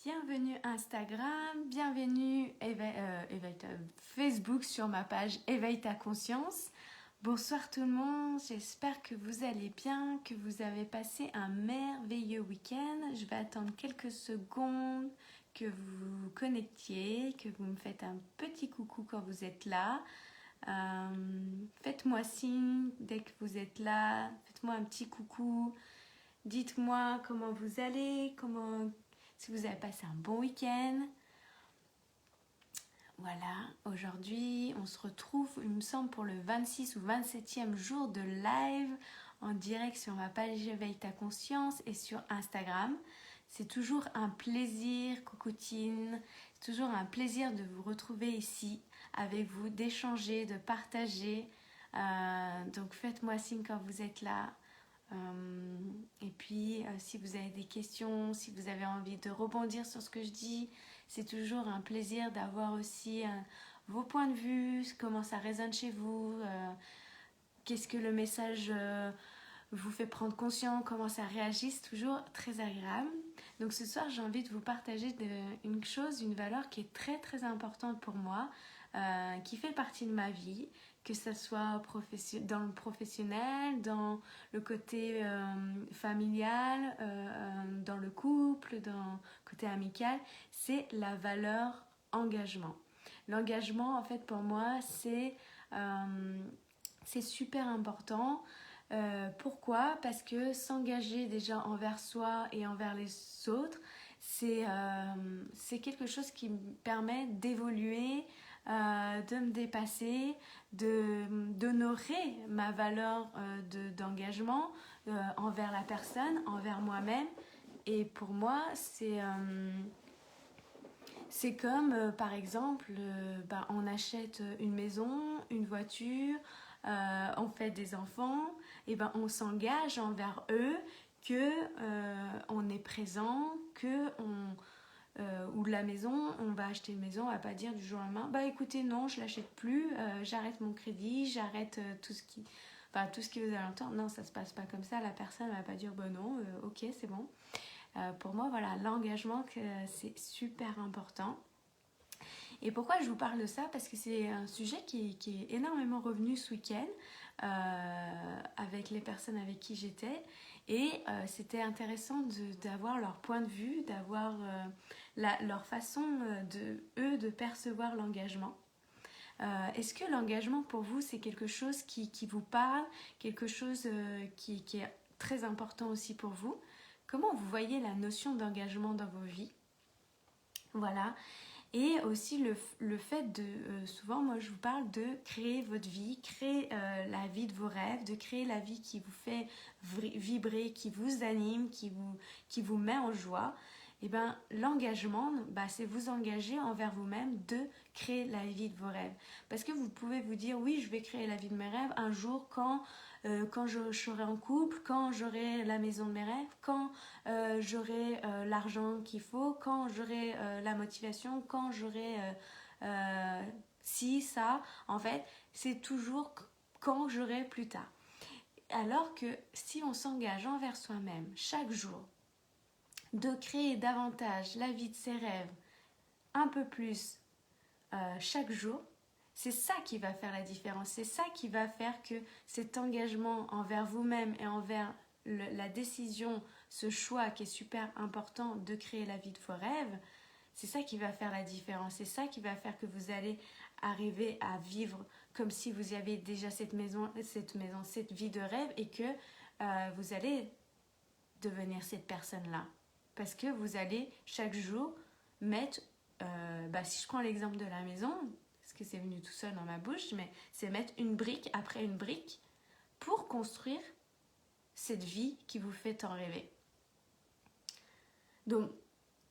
Bienvenue Instagram, bienvenue Facebook sur ma page Éveille ta conscience. Bonsoir tout le monde, j'espère que vous allez bien, que vous avez passé un merveilleux week-end. Je vais attendre quelques secondes que vous vous connectiez, que vous me faites un petit coucou quand vous êtes là. Faites-moi signe dès que vous êtes là, faites-moi un petit coucou. Dites-moi comment vous allez, si vous avez passé un bon week-end. Voilà, aujourd'hui, on se retrouve, il me semble, pour le 26 ou 27e jour de live en direct sur ma page Éveille ta conscience et sur Instagram. C'est toujours un plaisir, Cocoutine, c'est toujours un plaisir de vous retrouver ici avec vous, d'échanger, de partager. Donc faites-moi signe quand vous êtes là. Et puis si vous avez des questions, si vous avez envie de rebondir sur ce que je dis, c'est toujours un plaisir d'avoir aussi vos points de vue, comment ça résonne chez vous, qu'est-ce que le message vous fait prendre conscience, comment ça réagit, c'est toujours très agréable. Donc ce soir j'ai envie de vous partager une chose, une valeur qui est très très importante pour moi, qui fait partie de ma vie, que ce soit dans le professionnel, dans le côté familial, dans le couple, dans le côté amical, c'est la valeur engagement. L'engagement, en fait, pour moi, c'est super important. Pourquoi ? Parce que s'engager déjà envers soi et envers les autres, c'est quelque chose qui me permet d'évoluer, de me dépasser, d'honorer ma valeur d'engagement envers la personne, envers moi-même. Et pour moi, c'est comme, par exemple, on achète une maison, une voiture, on fait des enfants, et on s'engage envers eux qu'on est présent, ou la maison, on va acheter une maison, on va pas dire du jour au lendemain, écoutez non, je l'achète plus, j'arrête mon crédit, j'arrête tout ce qui vous alentour. Non, ça se passe pas comme ça, la personne va pas dire non, ok c'est bon. Pour moi voilà, l'engagement c'est super important. Et pourquoi je vous parle de ça ? Parce que c'est un sujet qui est énormément revenu ce week-end avec les personnes avec qui j'étais. Et c'était intéressant d'avoir leur point de vue, d'avoir leur façon de percevoir l'engagement. Est-ce que l'engagement pour vous c'est quelque chose qui vous parle, quelque chose qui est très important aussi pour vous ? Comment vous voyez la notion d'engagement dans vos vies ? Voilà. Et aussi le fait souvent moi je vous parle de créer votre vie, créer la vie de vos rêves, de créer la vie qui vous fait vibrer, qui vous anime, qui vous met en joie. Et l'engagement, c'est vous engager envers vous-même de créer la vie de vos rêves. Parce que vous pouvez vous dire, oui, je vais créer la vie de mes rêves un jour quand je serai en couple, quand j'aurai la maison de mes rêves, quand j'aurai l'argent qu'il faut, quand j'aurai la motivation, quand j'aurai ci, ça. En fait, c'est toujours quand j'aurai plus tard. Alors que si on s'engage envers soi-même chaque jour, de créer davantage la vie de ses rêves, un peu plus chaque jour, c'est ça qui va faire la différence. C'est ça qui va faire que cet engagement envers vous-même et envers la décision, ce choix qui est super important de créer la vie de vos rêves, c'est ça qui va faire la différence. C'est ça qui va faire que vous allez arriver à vivre comme si vous aviez déjà cette vie de rêve et que vous allez devenir cette personne-là. Parce que vous allez chaque jour mettre, si je prends l'exemple de la maison, parce que c'est venu tout seul dans ma bouche, mais c'est mettre une brique après une brique pour construire cette vie qui vous fait tant rêver. Donc,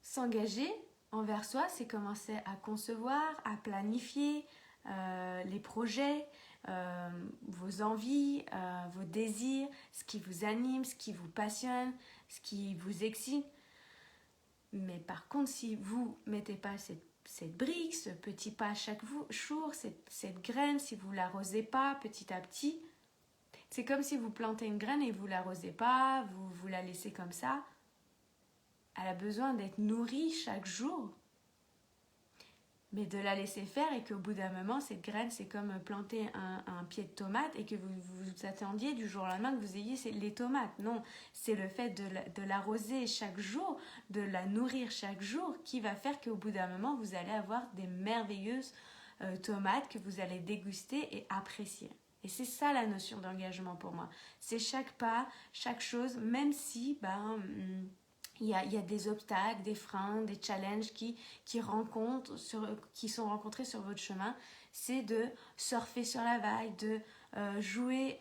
s'engager envers soi, c'est commencer à concevoir, à planifier les projets, vos envies, vos désirs, ce qui vous anime, ce qui vous passionne, ce qui vous excite. Mais par contre, si vous ne mettez pas cette brique, ce petit pas chaque jour, cette graine, si vous ne l'arrosez pas petit à petit, c'est comme si vous plantez une graine et vous ne l'arrosez pas, vous la laissez comme ça, elle a besoin d'être nourrie chaque jour, mais de la laisser faire et qu'au bout d'un moment, cette graine, c'est comme planter un pied de tomate et que vous attendiez du jour au lendemain que vous ayez les tomates. Non, c'est le fait de l'arroser chaque jour, de la nourrir chaque jour qui va faire qu'au bout d'un moment, vous allez avoir des merveilleuses tomates que vous allez déguster et apprécier. Et c'est ça la notion d'engagement pour moi. C'est chaque pas, chaque chose, même si il y a des obstacles, des freins, des challenges qui sont rencontrés sur votre chemin. C'est de surfer sur la vague, de jouer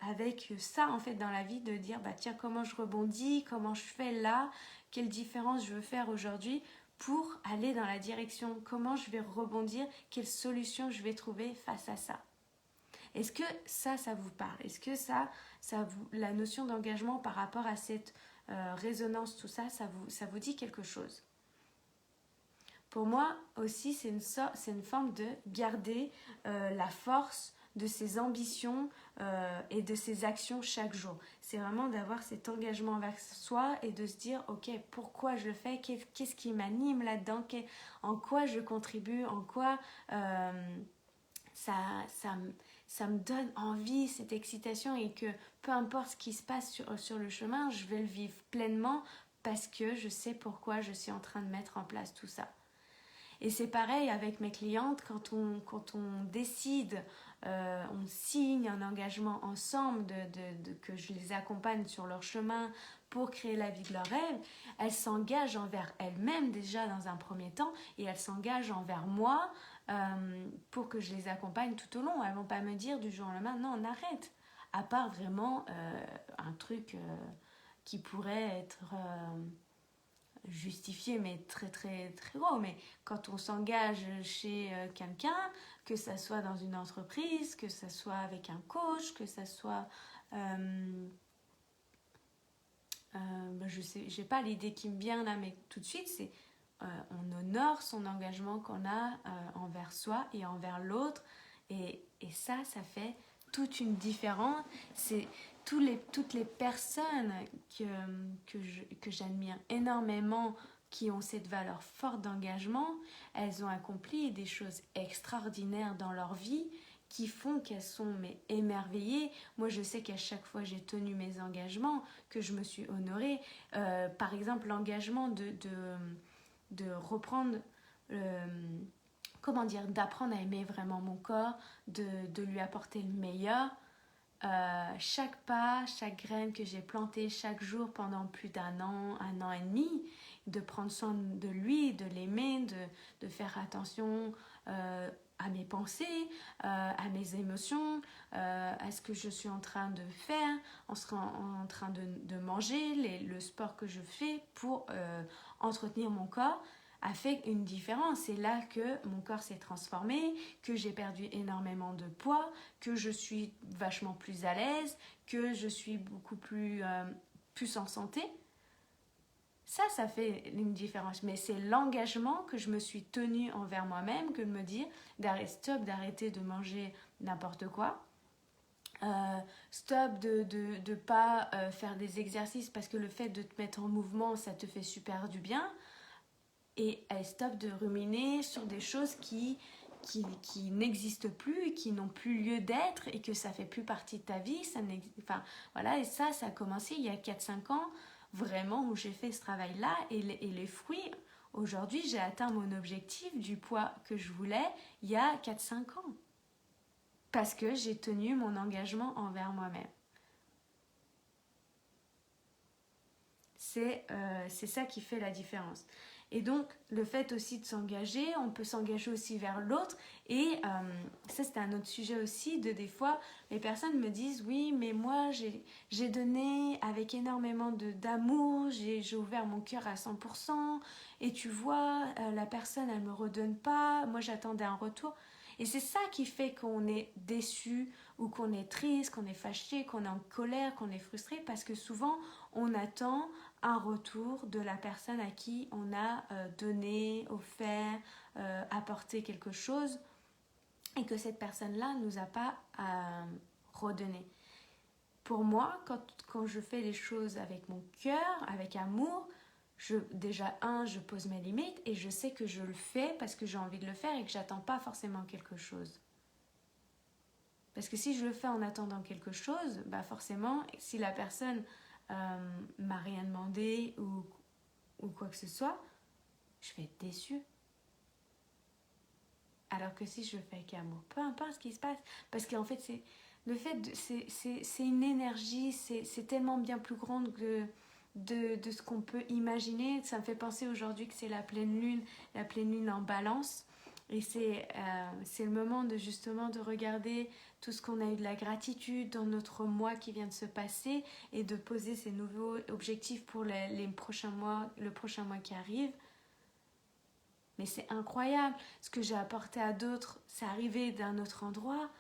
avec ça en fait dans la vie, de dire tiens, comment je rebondis, comment je fais là, quelle différence je veux faire aujourd'hui pour aller dans la direction, comment je vais rebondir, quelle solution je vais trouver face à ça. Est-ce que ça vous parle? Est-ce que la notion d'engagement par rapport à cette résonance, tout ça, ça vous dit quelque chose? Pour moi aussi, c'est une forme de garder la force de ses ambitions et de ses actions chaque jour. C'est vraiment d'avoir cet engagement envers soi et de se dire, ok, pourquoi je le fais, qu'est-ce qui m'anime là-dedans, en quoi je contribue, en quoi ça me donne envie, cette excitation, et que peu importe ce qui se passe sur le chemin, je vais le vivre pleinement parce que je sais pourquoi je suis en train de mettre en place tout ça. Et c'est pareil avec mes clientes, quand on décide, on signe un engagement ensemble, que je les accompagne sur leur chemin pour créer la vie de leur rêve, elles s'engagent envers elles-mêmes déjà dans un premier temps, et elles s'engagent envers moi pour que je les accompagne tout au long. Elles ne vont pas me dire du jour au lendemain, non, on arrête. À part vraiment un truc qui pourrait être justifié, mais très très très gros. Mais quand on s'engage chez quelqu'un, que ça soit dans une entreprise, que ça soit avec un coach, que ça soit je sais, j'ai pas l'idée qui me vient là, mais tout de suite c'est on honore son engagement qu'on a envers soi et envers l'autre, et ça fait toute une différence. C'est toutes les personnes que j'admire énormément, qui ont cette valeur forte d'engagement, elles ont accompli des choses extraordinaires dans leur vie qui font qu'elles sont émerveillées. Moi, je sais qu'à chaque fois j'ai tenu mes engagements, que je me suis honorée. Par exemple, l'engagement de reprendre, d'apprendre à aimer vraiment mon corps, de lui apporter le meilleur. Chaque pas, chaque graine que j'ai plantée chaque jour pendant plus un an et demi, de prendre soin de lui, de l'aimer, de faire attention à mes pensées, à mes émotions, à ce que je suis en train de faire, en train de manger, le sport que je fais pour entretenir mon corps, a fait une différence. C'est là que mon corps s'est transformé, que j'ai perdu énormément de poids, que je suis vachement plus à l'aise, que je suis beaucoup plus en santé. Ça fait une différence. Mais c'est l'engagement que je me suis tenue envers moi-même, que de me dire stop d'arrêter de manger n'importe quoi. Stop de pas faire des exercices parce que le fait de te mettre en mouvement, ça te fait super du bien. Et stop de ruminer sur des choses qui n'existent plus et qui n'ont plus lieu d'être, et que ça fait plus partie de ta vie. Et ça a commencé il y a 4-5 ans, vraiment, où j'ai fait ce travail-là, et les fruits, aujourd'hui, j'ai atteint mon objectif du poids que je voulais il y a 4-5 ans. Parce que j'ai tenu mon engagement envers moi-même. C'est ça qui fait la différence. Et donc, le fait aussi de s'engager, on peut s'engager aussi vers l'autre. Et ça, c'est un autre sujet aussi, des fois, les personnes me disent, oui, mais moi, j'ai donné avec énormément d'amour, j'ai ouvert mon cœur à 100%, et tu vois, la personne, elle ne me redonne pas, moi, j'attendais un retour. Et c'est ça qui fait qu'on est déçu, ou qu'on est triste, qu'on est fâché, qu'on est en colère, qu'on est frustré, parce que souvent, on attend un retour de la personne à qui on a donné, offert, apporté quelque chose, et que cette personne-là ne nous a pas redonné. Pour moi, quand je fais les choses avec mon cœur, avec amour, déjà, je pose mes limites et je sais que je le fais parce que j'ai envie de le faire et que j'attends pas forcément quelque chose. Parce que si je le fais en attendant quelque chose, bah forcément, si la personne m'a rien demandé ou quoi que ce soit, je vais être déçue. Alors que si je le fais avec amour, peu importe ce qui se passe, parce qu'en fait, c'est une énergie, c'est tellement bien plus grande que de ce qu'on peut imaginer. Ça me fait penser aujourd'hui que c'est la pleine lune en balance. Et c'est le moment de justement de regarder tout ce qu'on a eu de la gratitude dans notre mois qui vient de se passer et de poser ces nouveaux objectifs pour les prochains mois, le prochain mois qui arrive. Mais c'est incroyable, ce que j'ai apporté à d'autres, c'est arrivé d'un autre endroit,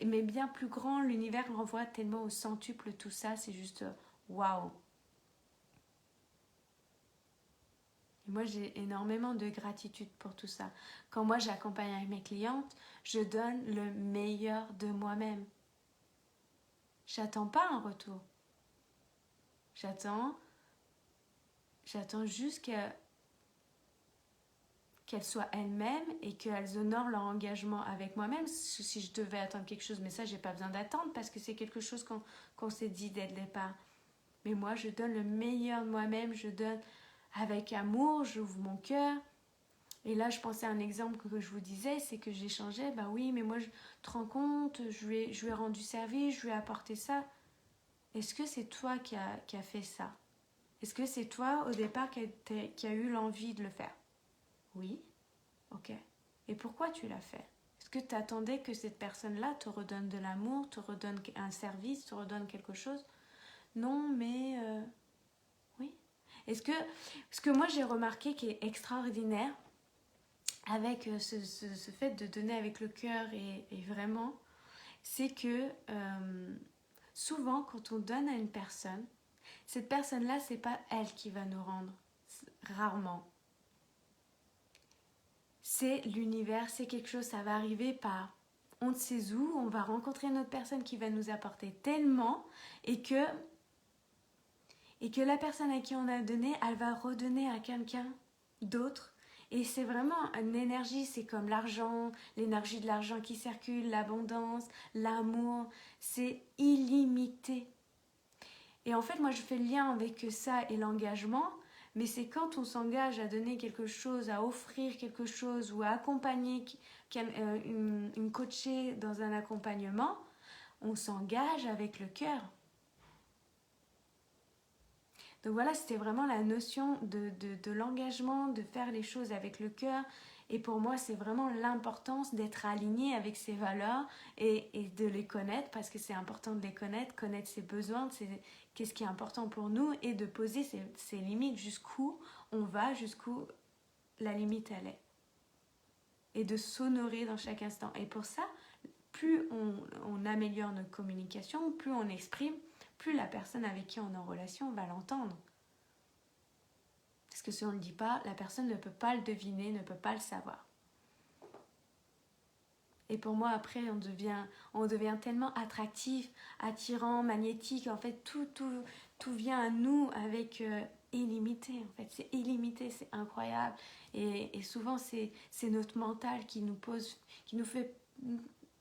mais bien plus grand, l'univers renvoie tellement au centuple tout ça, c'est juste waouh. Et moi j'ai énormément de gratitude pour tout ça. Quand moi j'accompagne avec mes clientes, je donne le meilleur de moi-même. J'attends pas un retour. J'attends juste qu'elles soient elles-mêmes et qu'elles honorent leur engagement avec moi-même. Si je devais attendre quelque chose, mais ça, j'ai pas besoin d'attendre parce que c'est quelque chose qu'on s'est dit dès le départ. Mais moi, je donne le meilleur de moi-même, je donne avec amour, j'ouvre mon cœur. Et là, je pensais à un exemple que je vous disais, c'est que j'échangeais, bah oui, mais moi, je te rends compte, je lui ai rendu service, je lui ai apporté ça. Est-ce que c'est toi qui a fait ça? Est-ce que c'est toi, au départ, qui a eu l'envie de le faire? Oui. Ok. Et pourquoi tu l'as fait? Est-ce que tu attendais que cette personne-là te redonne de l'amour, te redonne un service, te redonne quelque chose? Non, mais oui. Ce que moi j'ai remarqué qui est extraordinaire avec ce fait de donner avec le cœur et vraiment, c'est que souvent quand on donne à une personne, cette personne-là, c'est pas elle qui va nous rendre. Rarement. C'est l'univers, c'est quelque chose, ça va arriver par on ne sait où, on va rencontrer une autre personne qui va nous apporter tellement et que la personne à qui on a donné, elle va redonner à quelqu'un d'autre. Et c'est vraiment une énergie, c'est comme l'argent, l'énergie de l'argent qui circule, l'abondance, l'amour, c'est illimité. Et en fait, moi, je fais le lien avec ça et l'engagement, mais c'est quand on s'engage à donner quelque chose, à offrir quelque chose ou à accompagner une coachée dans un accompagnement, on s'engage avec le cœur. Donc voilà, c'était vraiment la notion de l'engagement, de faire les choses avec le cœur. Et pour moi, c'est vraiment l'importance d'être aligné avec ses valeurs et de les connaître, parce que c'est important de les connaître ses besoins, qu'est-ce qui est important pour nous, et de poser ses limites, jusqu'où on va, jusqu'où la limite elle est. Et de s'honorer dans chaque instant. Et pour ça, plus on améliore notre communication, plus on exprime, plus la personne avec qui on est en relation va l'entendre. Parce que si on ne le dit pas, la personne ne peut pas le deviner, ne peut pas le savoir. Et pour moi, après, on devient tellement attractif, attirant, magnétique. En fait, tout vient à nous avec illimité. En fait, c'est illimité, c'est incroyable. Et souvent, c'est notre mental qui nous fait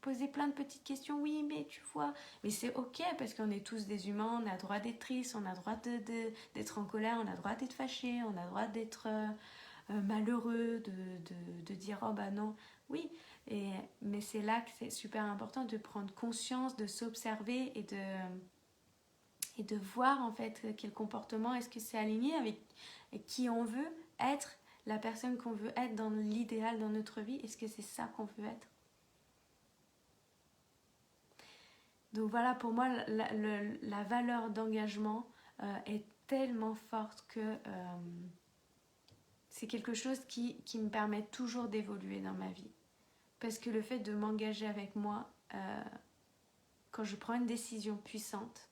poser plein de petites questions. Oui, mais tu vois, mais c'est ok parce qu'on est tous des humains, on a le droit d'être triste, on a le droit d'être en colère, on a le droit d'être fâché, on a le droit d'être malheureux, de dire oh bah non. Oui, mais c'est là que c'est super important de prendre conscience, de s'observer et de voir en fait quel comportement, est-ce que c'est aligné avec qui on veut être, la personne qu'on veut être dans l'idéal dans notre vie, est-ce que c'est ça qu'on veut être? Donc voilà, pour moi, la valeur d'engagement est tellement forte que c'est quelque chose qui me permet toujours d'évoluer dans ma vie. Parce que le fait de m'engager avec moi, quand je prends une décision puissante,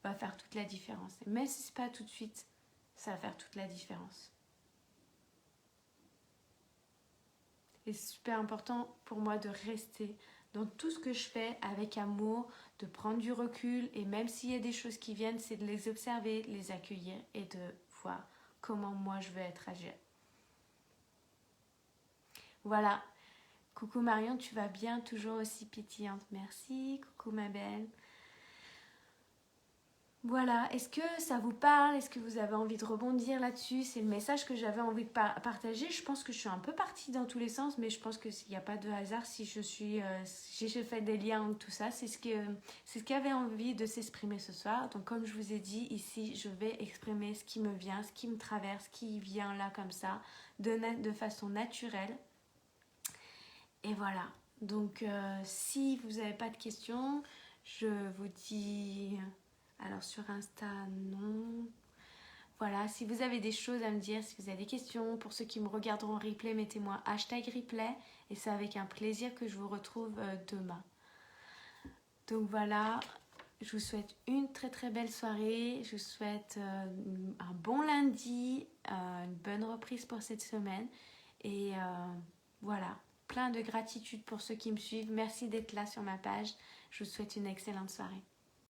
va faire toute la différence. Et même si ce n'est pas tout de suite, ça va faire toute la différence. Et c'est super important pour moi de rester dans tout ce que je fais avec amour, de prendre du recul, et même s'il y a des choses qui viennent, c'est de les observer, de les accueillir et de voir comment moi je veux être agir. Voilà. Coucou Marion, tu vas bien, toujours aussi pétillante, merci. Coucou ma belle. Voilà, est-ce que ça vous parle? Est-ce que vous avez envie de rebondir là-dessus? C'est le message que j'avais envie de partager. Je pense que je suis un peu partie dans tous les sens, mais je pense qu'il n'y a pas de hasard si si je fais des liens entre tout ça. C'est ce qui avait envie de s'exprimer ce soir. Donc comme je vous ai dit, ici, je vais exprimer ce qui me vient, ce qui me traverse, ce qui vient là comme ça, de façon naturelle. Et voilà. Donc si vous n'avez pas de questions, je vous dis... Alors sur Insta, non. Voilà, si vous avez des choses à me dire, si vous avez des questions, pour ceux qui me regarderont en replay, mettez-moi #replay et c'est avec un plaisir que je vous retrouve demain. Donc voilà, je vous souhaite une très très belle soirée. Je vous souhaite un bon lundi, une bonne reprise pour cette semaine. Et voilà, plein de gratitude pour ceux qui me suivent. Merci d'être là sur ma page. Je vous souhaite une excellente soirée.